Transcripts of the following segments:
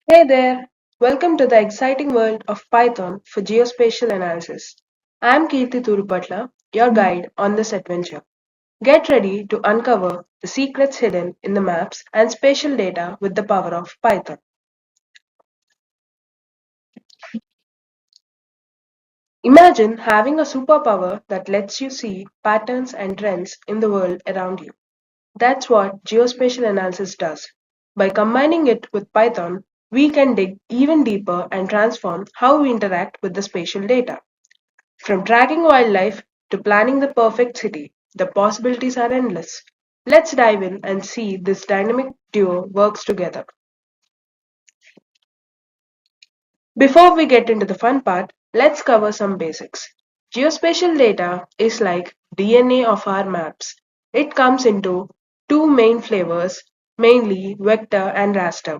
Hey there! Welcome to the exciting world of Python for geospatial analysis. I'm Keerthi Thurupatla, your guide on this adventure. Get ready to uncover the secrets hidden in the maps and spatial data with the power of Python. Imagine having a superpower that lets you see patterns and trends in the world around you. That's what geospatial analysis does. By combining it with Python, we can dig even deeper and transform how we interact with the spatial data. From tracking wildlife to planning the perfect city, the possibilities are endless. Let's dive in and see this dynamic duo works together. Before we get into the fun part, let's cover some basics. Geospatial data is like DNA of our maps. It comes into two main flavors, mainly vector and raster.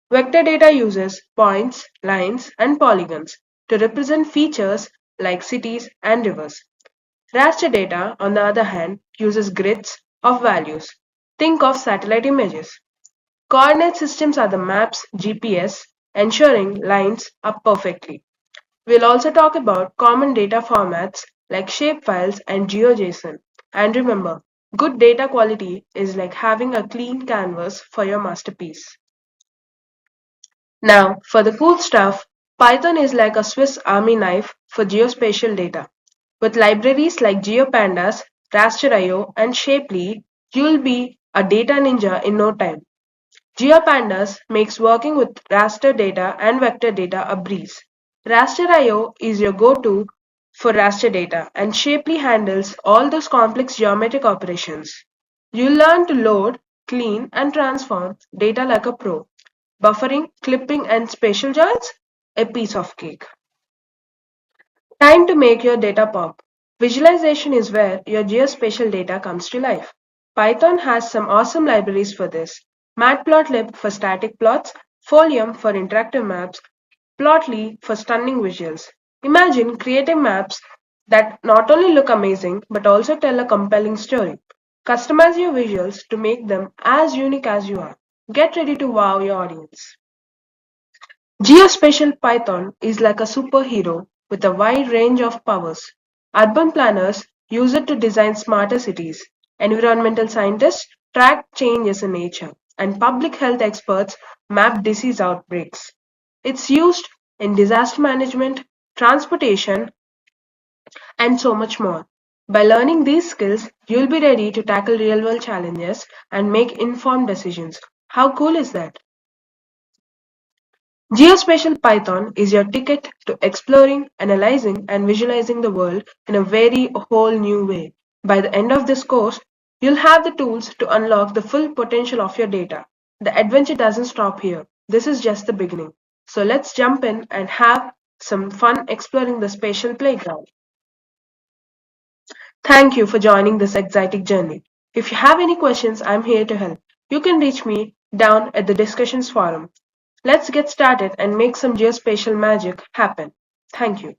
Vector data uses points, lines, and polygons to represent features like cities and rivers. Raster data, on the other hand, uses grids of values. Think of satellite images. Coordinate systems are the map's GPS, ensuring lines up perfectly. We'll also talk about common data formats like shapefiles and GeoJSON. And remember, good data quality is like having a clean canvas for your masterpiece. Now, for the cool stuff, Python is like a Swiss Army knife for geospatial data. With libraries like GeoPandas, Raster.io, and Shapely, you'll be a data ninja in no time. GeoPandas makes working with raster data and vector data a breeze. Raster.io is your go-to for raster data, and Shapely handles all those complex geometric operations. You'll learn to load, clean, and transform data like a pro. Buffering, clipping, and spatial joins? A piece of cake. Time to make your data pop. Visualization is where your geospatial data comes to life. Python has some awesome libraries for this. Matplotlib for static plots, Folium for interactive maps, Plotly for stunning visuals. Imagine creating maps that not only look amazing but also tell a compelling story. Customize your visuals to make them as unique as you are. Get ready to wow your audience. Geospatial Python is like a superhero with a wide range of powers. Urban planners use it to design smarter cities, environmental scientists track changes in nature, and public health experts map disease outbreaks. It's used in disaster management, transportation, and so much more. By learning these skills, you'll be ready to tackle real world challenges and make informed decisions. How cool is that? Geospatial Python is your ticket to exploring, analyzing, and visualizing the world in a very whole new way. By the end of this course, you'll have the tools to unlock the full potential of your data. The adventure doesn't stop here. This is just the beginning. So let's jump in and have some fun exploring the spatial playground. Thank you for joining this exciting journey. If you have any questions, I'm here to help. You can reach me down at the discussions forum. Let's get started and make some geospatial magic happen. Thank you.